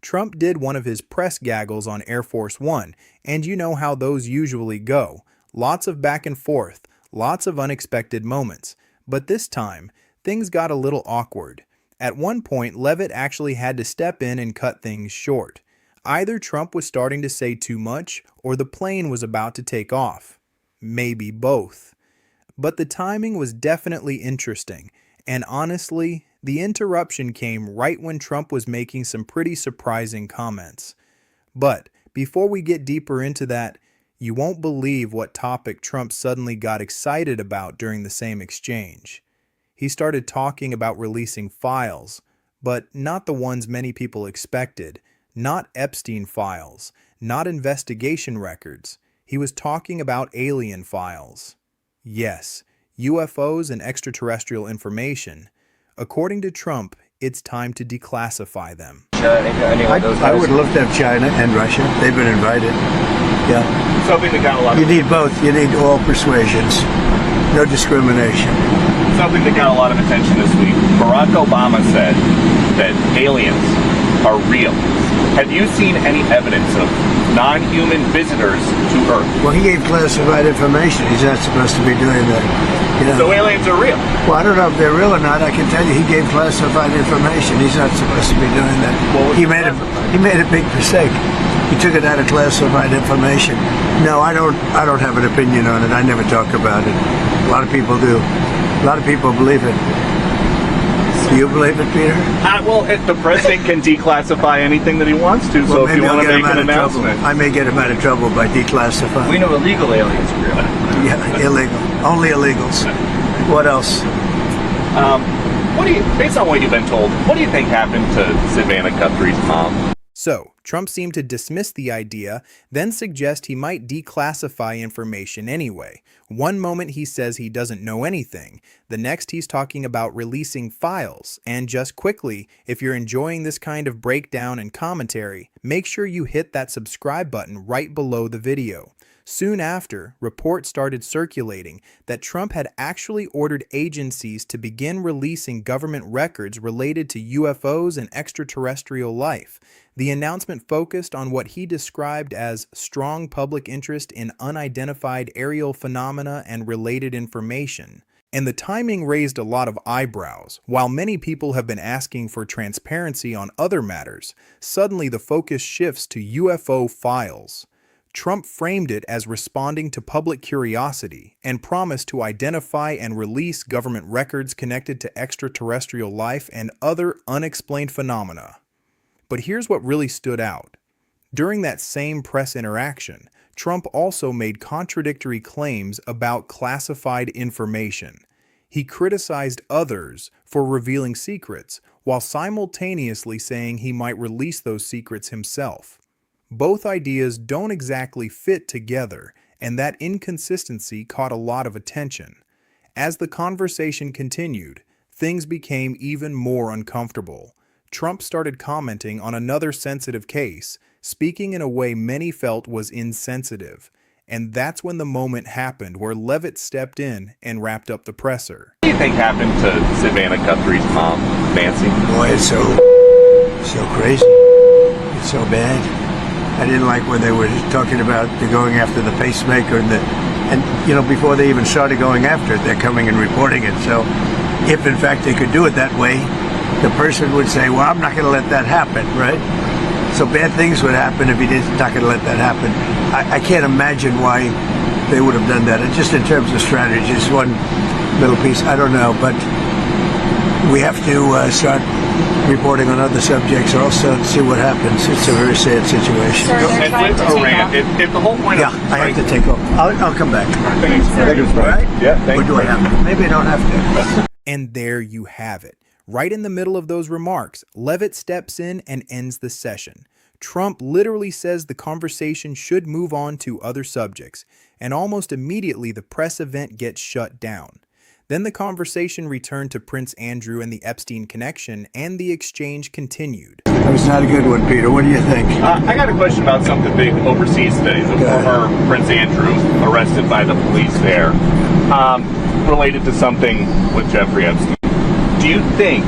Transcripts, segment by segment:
Trump did one of his press gaggles on Air Force One, and you know how those usually go. Lots of back and forth, lots of unexpected moments. But this time, things got a little awkward. At one point, Leavitt actually had to step in and cut things short. Either Trump was starting to say too much, or the plane was about to take off. Maybe both. But the timing was definitely interesting, and honestly, the interruption came right when Trump was making some pretty surprising comments. But before we get deeper into that, you won't believe what topic Trump suddenly got excited about during the same exchange. He started talking about releasing files, but not the ones many people expected, not Epstein files, not investigation records. He was talking about alien files. Yes, UFOs and extraterrestrial information. According to Trump, it's time to declassify them. I would love to have China and Russia. They've been invited. Yeah. Something that got a lot of... You need both. You need all persuasions. No discrimination. Something that got a lot of attention this week. Barack Obama said that aliens are real. Have you seen any evidence of non-human visitors to Earth? Well, he gave classified information. He's not supposed to be doing that. You know? So aliens are real? Well, I don't know if they're real or not. I can tell you he gave classified information. He's not supposed to be doing that. He made a big mistake. He took it out of classified information. No, I don't have an opinion on it. I never talk about it. A lot of people do. A lot of people believe it. Do you believe it, Peter? Well, the president can declassify anything that he wants to, so if you want to make an announcement. I may get him out of trouble by declassifying. We know illegal aliens are real. Yeah, illegal. Only illegals. What else? Based on what you've been told, what do you think happened to Savannah Guthrie's mom? So, Trump seemed to dismiss the idea, then suggest he might declassify information anyway. One moment he says he doesn't know anything, the next he's talking about releasing files. And just quickly, if you're enjoying this kind of breakdown and commentary, make sure you hit that subscribe button right below the video. Soon after, reports started circulating that Trump had actually ordered agencies to begin releasing government records related to UFOs and extraterrestrial life. The announcement focused on what he described as strong public interest in unidentified aerial phenomena and related information. And the timing raised a lot of eyebrows. While many people have been asking for transparency on other matters, suddenly the focus shifts to UFO files. Trump framed it as responding to public curiosity and promised to identify and release government records connected to extraterrestrial life and other unexplained phenomena. But here's what really stood out. During that same press interaction, Trump also made contradictory claims about classified information. He criticized others for revealing secrets, while simultaneously saying he might release those secrets himself. Both ideas don't exactly fit together, and that inconsistency caught a lot of attention. As the conversation continued, things became even more uncomfortable. Trump started commenting on another sensitive case, speaking in a way many felt was insensitive. And that's when the moment happened where Leavitt stepped in and wrapped up the presser. What do you think happened to Savannah Guthrie's mom, Nancy? Boy, it's so crazy. It's so bad. I didn't like when they were talking about the going after the pacemaker and you know, before they even started going after it, they're coming and reporting it. So if in fact they could do it that way, the person would say, well, I'm not going to let that happen, right? So bad things would happen if he not going to let that happen. I can't imagine why they would have done that. And just in terms of strategy, just one little piece, I don't know, but we have to start reporting on other subjects also to see what happens. It's a very sad situation. And with Iran, if the whole point of... I have to take off. I'll come back. Thanks. All right? Yeah, thanks. Or do I have to? Maybe I don't have to. And there you have it. Right in the middle of those remarks, Leavitt steps in and ends the session. Trump literally says the conversation should move on to other subjects, and almost immediately the press event gets shut down. Then the conversation returned to Prince Andrew and the Epstein connection, and the exchange continued. That was not a good one, Peter. What do you think? I got a question about something big overseas today. The former Prince Andrew arrested by the police there, related to something with Jeffrey Epstein. Do you think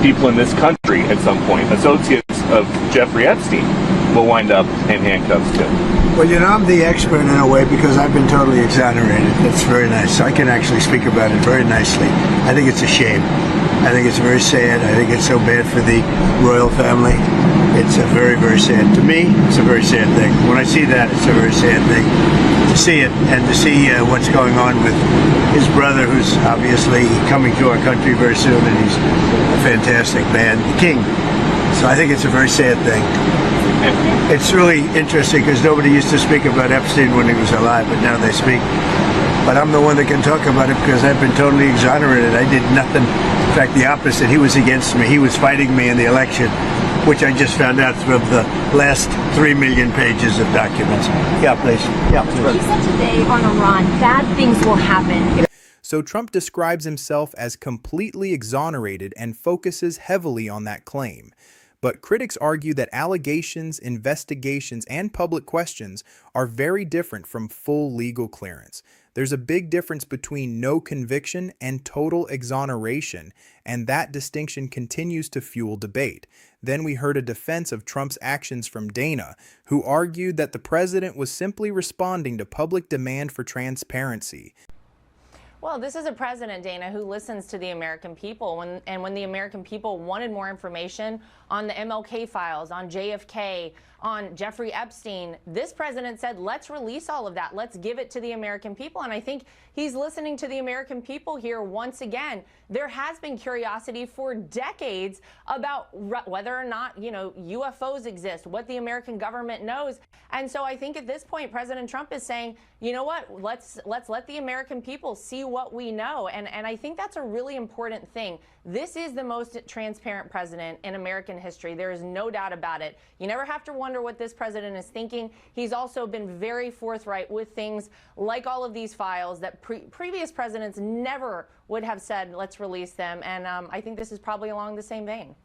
people in this country at some point, associates of Jeffrey Epstein will wind up in handcuffs too. Well, I'm the expert in a way because I've been totally exonerated. That's very nice. So I can actually speak about it very nicely. I think it's a shame. I think it's very sad. I think it's so bad for the royal family. It's a very, very sad. To me, it's a very sad thing. When I see that, it's a very sad thing to see it and to see what's going on with his brother, who's obviously coming to our country very soon, and he's a fantastic man, the king. So I think it's a very sad thing. It's really interesting because nobody used to speak about Epstein when he was alive, but now they speak. But I'm the one that can talk about it because I've been totally exonerated. I did nothing. In fact, the opposite. He was against me. He was fighting me in the election, which I just found out from the last 3 million pages of documents. Yeah, please. Yeah, please. He said today on Iran, bad things will happen. So Trump describes himself as completely exonerated and focuses heavily on that claim. But critics argue that allegations, investigations, and public questions are very different from full legal clearance. There's a big difference between no conviction and total exoneration, and that distinction continues to fuel debate. Then we heard a defense of Trump's actions from Dana, who argued that the president was simply responding to public demand for transparency. Well, this is a president, Dana, who listens to the American people. When the American people wanted more information on the MLK files, on JFK, on Jeffrey Epstein, this president said, let's release all of that. Let's give it to the American people. And I think he's listening to the American people here once again. There has been curiosity for decades about whether or not, UFOs exist, what the American government knows. And so I think at this point, President Trump is saying, you know what, let's let the American people see what we know. And I think that's a really important thing. This is the most transparent president in American history. There is no doubt about it. You never have to wonder what this president is thinking. He's also been very forthright with things like all of these files that previous presidents never would have said, let's release them. And I think this is probably along the same vein.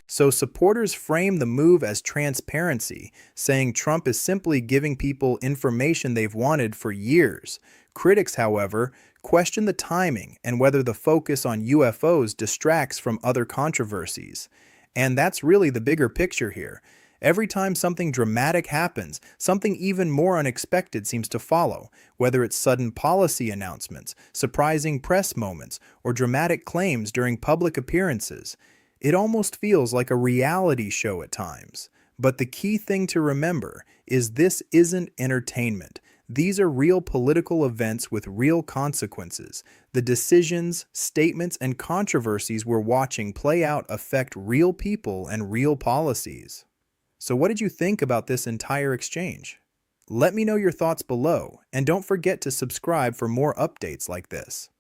So supporters frame the move as transparency, saying Trump is simply giving people information they've wanted for years. Critics, however, question the timing and whether the focus on UFOs distracts from other controversies. And that's really the bigger picture here. Every time something dramatic happens, something even more unexpected seems to follow, whether it's sudden policy announcements, surprising press moments, or dramatic claims during public appearances. It almost feels like a reality show at times. But the key thing to remember is this isn't entertainment. These are real political events with real consequences. The decisions, statements, and controversies we're watching play out affect real people and real policies. So what did you think about this entire exchange? Let me know your thoughts below, and don't forget to subscribe for more updates like this.